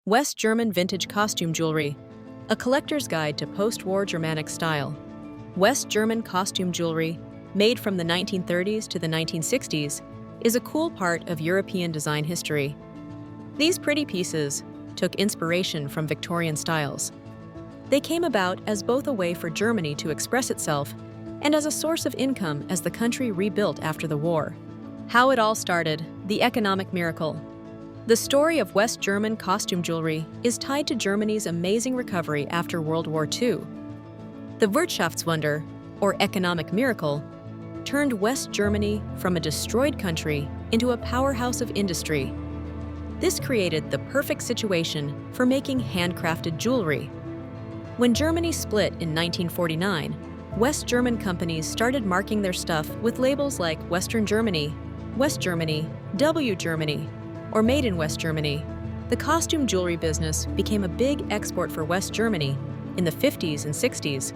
West German vintage costume jewelry, a collector's guide to post-war Germanic style. West German costume jewelry, made from the 1930s to the 1960s, is a cool part of European design history. These pretty pieces took inspiration from Victorian styles. They came about as both a way for Germany to express itself and as a source of income as the country rebuilt after the war. How it all started, the economic miracle. The story of West German costume jewelry is tied to Germany's amazing recovery after World War II. The Wirtschaftswunder, or economic miracle, turned West Germany from a destroyed country into a powerhouse of industry. This created the perfect situation for making handcrafted jewelry. When Germany split in 1949, West German companies started marking their stuff with labels like Western Germany, West Germany, W Germany, or Made in West Germany. The costume jewelry business became a big export for West Germany in the 50s and 60s.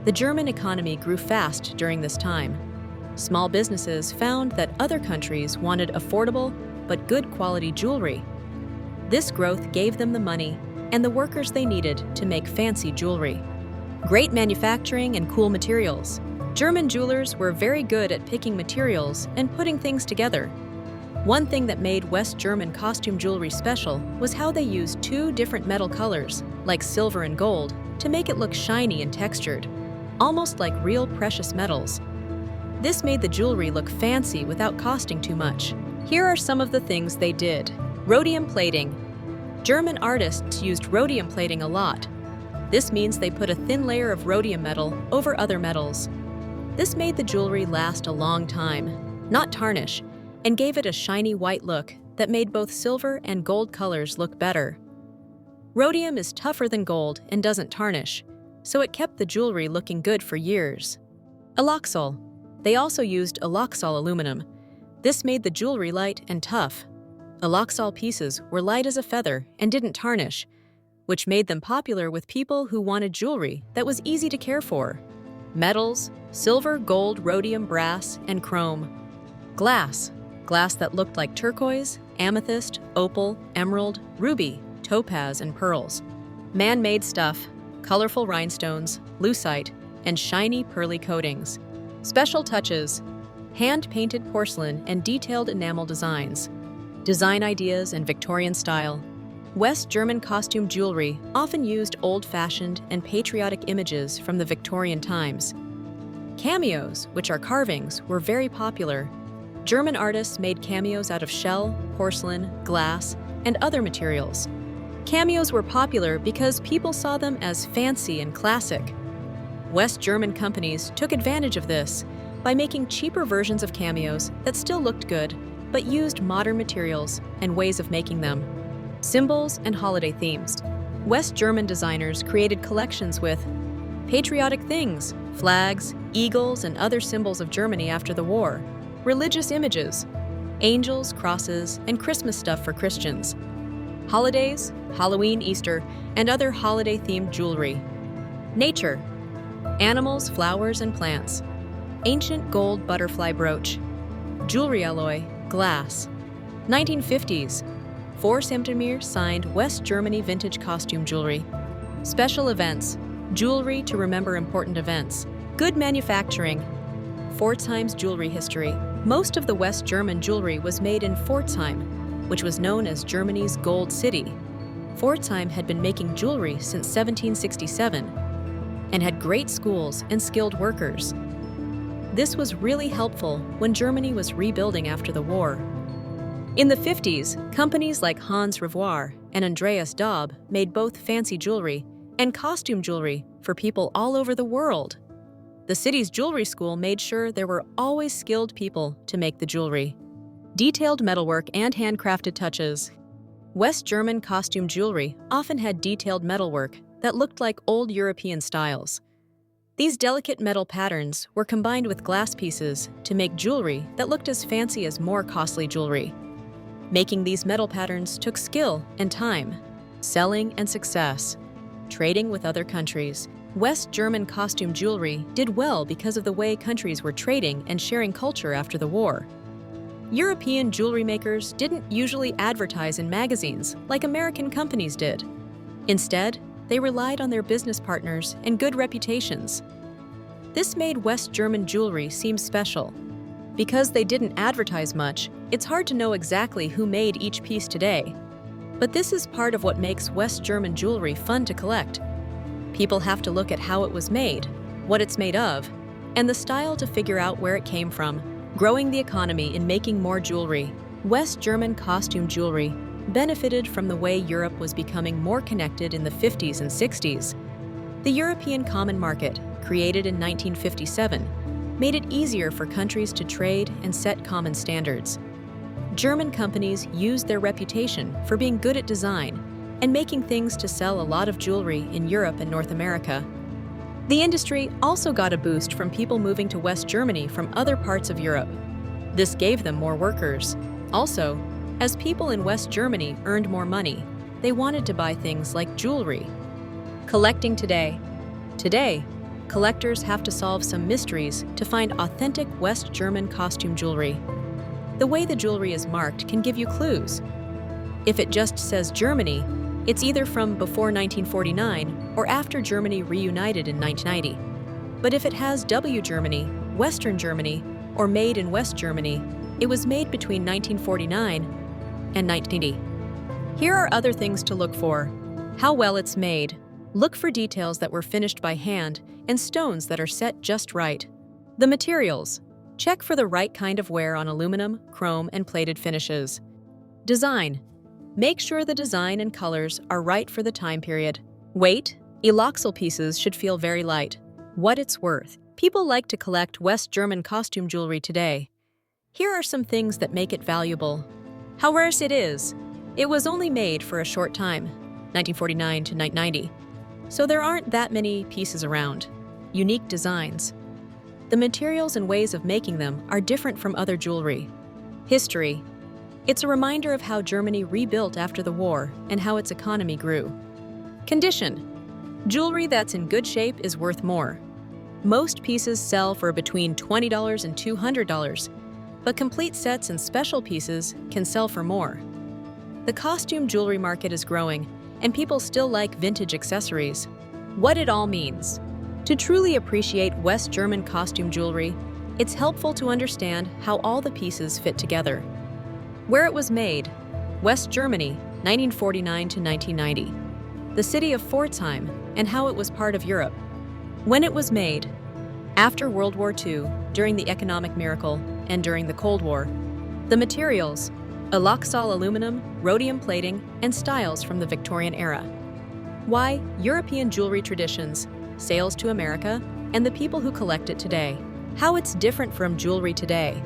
The German economy grew fast during this time. Small businesses found that other countries wanted affordable but good quality jewelry. This growth gave them the money and the workers they needed to make fancy jewelry. Great manufacturing and cool materials. German jewelers were very good at picking materials and putting things together. One thing that made West German costume jewelry special was how they used two different metal colors, like silver and gold, to make it look shiny and textured, almost like real precious metals. This made the jewelry look fancy without costing too much. Here are some of the things they did. Rhodium plating. German artists used rhodium plating a lot. This means they put a thin layer of rhodium metal over other metals. This made the jewelry last a long time, not tarnish, and gave it a shiny white look that made both silver and gold colors look better. Rhodium is tougher than gold and doesn't tarnish, so it kept the jewelry looking good for years. Aloxol. They also used Aloxol aluminum. This made the jewelry light and tough. Aloxol pieces were light as a feather and didn't tarnish, which made them popular with people who wanted jewelry that was easy to care for. Metals: silver, gold, rhodium, brass, and chrome. Glass. Glass that looked like turquoise, amethyst, opal, emerald, ruby, topaz, and pearls. Man-made stuff: colorful rhinestones, lucite, and shiny pearly coatings. Special touches: hand-painted porcelain and detailed enamel designs. Design ideas and Victorian style. West German costume jewelry often used old-fashioned and patriotic images from the Victorian times. Cameos, which are carvings, were very popular. German artists made cameos out of shell, porcelain, glass, and other materials. Cameos were popular because people saw them as fancy and classic. West German companies took advantage of this by making cheaper versions of cameos that still looked good, but used modern materials and ways of making them. Symbols and holiday themes. West German designers created collections with patriotic things, flags, eagles, and other symbols of Germany after the war. Religious images, angels, crosses, and Christmas stuff for Christians. Holidays, Halloween, Easter, and other holiday-themed jewelry. Nature, animals, flowers, and plants. Ancient gold butterfly brooch. Jewelry alloy, glass. 1950s, Pforzheim signed West Germany vintage costume jewelry. Special events, jewelry to remember important events. Good manufacturing. Pforzheim's jewelry history. Most of the West German jewelry was made in Pforzheim, which was known as Germany's Gold City. Pforzheim had been making jewelry since 1767 and had great schools and skilled workers. This was really helpful when Germany was rebuilding after the war. In the 50s, companies like Hans Revoir and Andreas Daub made both fancy jewelry and costume jewelry for people all over the world. The city's jewelry school made sure there were always skilled people to make the jewelry. Detailed metalwork and handcrafted touches. West German costume jewelry often had detailed metalwork that looked like old European styles. These delicate metal patterns were combined with glass pieces to make jewelry that looked as fancy as more costly jewelry. Making these metal patterns took skill and time. Selling and success. Trading with other countries. West German costume jewelry did well because of the way countries were trading and sharing culture after the war. European jewelry makers didn't usually advertise in magazines like American companies did. Instead, they relied on their business partners and good reputations. This made West German jewelry seem special. Because they didn't advertise much, it's hard to know exactly who made each piece today. But this is part of what makes West German jewelry fun to collect. People have to look at how it was made, what it's made of, and the style to figure out where it came from. Growing the economy in making more jewelry, West German costume jewelry benefited from the way Europe was becoming more connected in the 50s and 60s. The European Common Market, created in 1957, made it easier for countries to trade and set common standards. German companies used their reputation for being good at design and making things to sell a lot of jewelry in Europe and North America. The industry also got a boost from people moving to West Germany from other parts of Europe. This gave them more workers. Also, as people in West Germany earned more money, they wanted to buy things like jewelry. Collecting today. Today, collectors have to solve some mysteries to find authentic West German costume jewelry. The way the jewelry is marked can give you clues. If it just says Germany, it's either from before 1949 or after Germany reunited in 1990. But if it has W Germany, Western Germany, or Made in West Germany, it was made between 1949 and 1980. Here are other things to look for. How well it's made. Look for details that were finished by hand and stones that are set just right. The materials. Check for the right kind of wear on aluminum, chrome, and plated finishes. Design. Make sure the design and colors are right for the time period. Weight. Eloxyl pieces should feel very light. What it's worth. People like to collect West German costume jewelry today. Here are some things that make it valuable. How rare it is. It was only made for a short time, 1949 to 1990. So there aren't that many pieces around. Unique designs. The materials and ways of making them are different from other jewelry. History. It's a reminder of how Germany rebuilt after the war and how its economy grew. Condition. Jewelry that's in good shape is worth more. Most pieces sell for between $20 and $200, but complete sets and special pieces can sell for more. The costume jewelry market is growing, and people still like vintage accessories. What it all means. To truly appreciate West German costume jewelry, it's helpful to understand how all the pieces fit together. Where it was made. West Germany, 1949 to 1990. The city of Pforzheim and how it was part of Europe. When it was made. After World War II, during the economic miracle, and during the Cold War. The materials. Eloxyl aluminum, rhodium plating, and styles from the Victorian era. Why? European jewelry traditions, sales to America, and the people who collect it today. How it's different from jewelry today.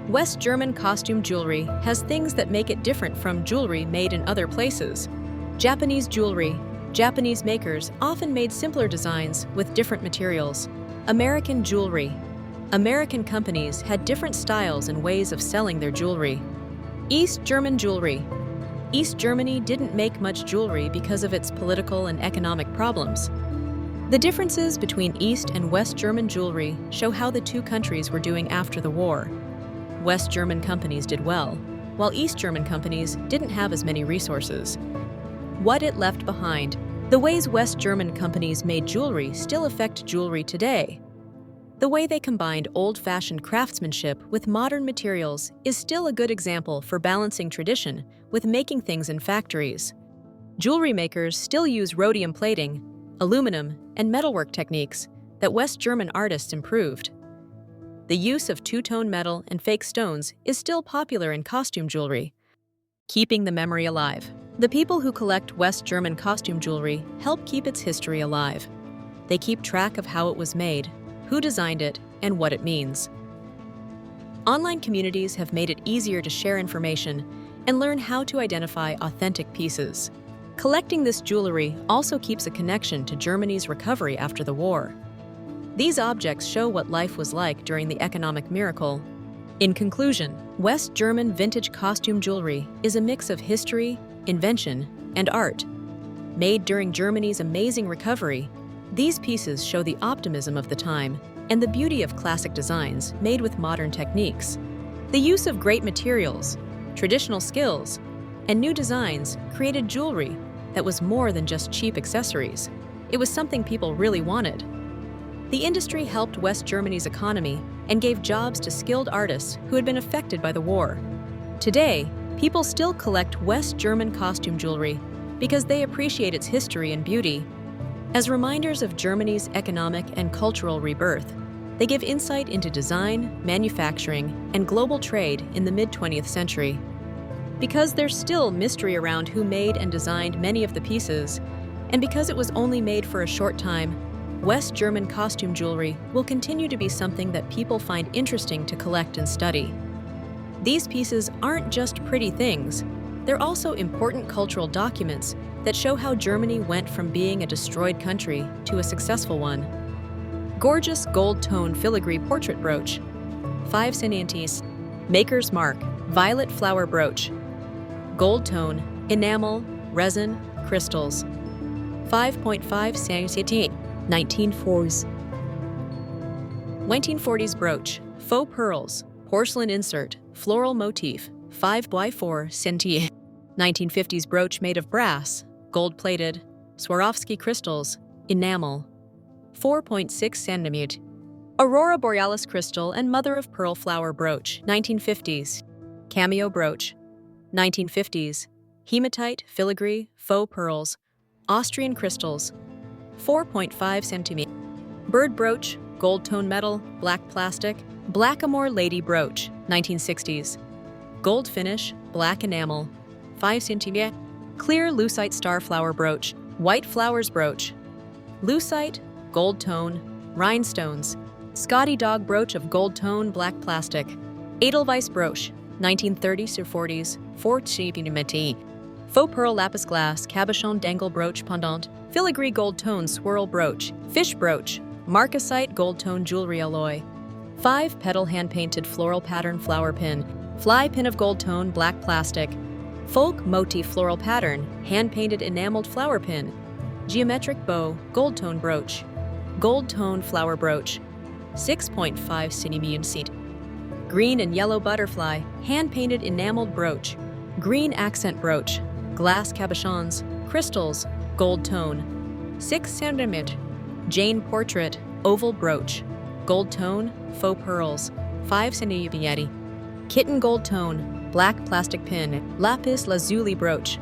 West German costume jewelry has things that make it different from jewelry made in other places. Japanese jewelry. Japanese makers often made simpler designs with different materials. American jewelry. American companies had different styles and ways of selling their jewelry. East German jewelry. East Germany didn't make much jewelry because of its political and economic problems. The differences between East and West German jewelry show how the two countries were doing after the war. West German companies did well, while East German companies didn't have as many resources. What it left behind. The ways West German companies made jewelry still affect jewelry today. The way they combined old-fashioned craftsmanship with modern materials is still a good example for balancing tradition with making things in factories. Jewelry makers still use rhodium plating, aluminum, and metalwork techniques that West German artists improved. The use of two-tone metal and fake stones is still popular in costume jewelry. Keeping the memory alive. The people who collect West German costume jewelry help keep its history alive. They keep track of how it was made, who designed it, and what it means. Online communities have made it easier to share information and learn how to identify authentic pieces. Collecting this jewelry also keeps a connection to Germany's recovery after the war. These objects show what life was like during the economic miracle. In conclusion, West German vintage costume jewelry is a mix of history, invention, and art. Made during Germany's amazing recovery, these pieces show the optimism of the time and the beauty of classic designs made with modern techniques. The use of great materials, traditional skills, and new designs created jewelry that was more than just cheap accessories. It was something people really wanted. The industry helped West Germany's economy and gave jobs to skilled artists who had been affected by the war. Today, people still collect West German costume jewelry because they appreciate its history and beauty. As reminders of Germany's economic and cultural rebirth, they give insight into design, manufacturing, and global trade in the mid-20th century. Because there's still mystery around who made and designed many of the pieces, and because it was only made for a short time, West German costume jewelry will continue to be something that people find interesting to collect and study. These pieces aren't just pretty things, they're also important cultural documents that show how Germany went from being a destroyed country to a successful one. Gorgeous gold-tone filigree portrait brooch, 5 centimeters, maker's mark, violet flower brooch, gold-tone, enamel, resin, crystals, 5.5 centimeters, 1940s. 1940s brooch, faux pearls, porcelain insert, floral motif, 5x4 centimeters. 1950s brooch made of brass, gold-plated, Swarovski crystals, enamel, 4.6 centimeters. Aurora borealis crystal and mother-of-pearl flower brooch, 1950s. Cameo brooch, 1950s. Hematite, filigree, faux pearls, Austrian crystals, 4.5 centimeters. Bird brooch, gold-tone metal, black plastic, blackamoor lady brooch, 1960s. Gold finish, black enamel, 5 centimeters. Clear lucite starflower brooch, white flowers brooch, lucite, gold tone, rhinestones, Scotty dog brooch of gold tone, black plastic, Edelweiss brooch, 1930s to 40s, 4 centimeters. Faux pearl lapis glass, cabochon dangle brooch pendant, filigree gold tone swirl brooch, fish brooch, marcasite gold tone jewelry alloy, 5 petal hand-painted floral pattern flower pin, fly pin of gold tone black plastic, folk motif floral pattern, hand-painted enameled flower pin, geometric bow, gold tone brooch, gold tone flower brooch, 6.5 centimeters. Green and yellow butterfly, hand-painted enameled brooch, green accent brooch, glass cabochons, crystals, gold tone, 6 centimeters. Jane portrait, oval brooch, gold tone, faux pearls, 5 centimeters. Kitten gold tone, black plastic pin, lapis lazuli brooch,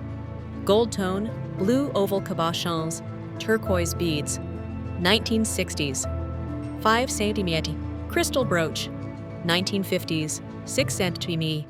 gold tone, blue oval cabochons, turquoise beads, 1960s, 5 centimeters. Crystal brooch, 1950s, 6 centimeters.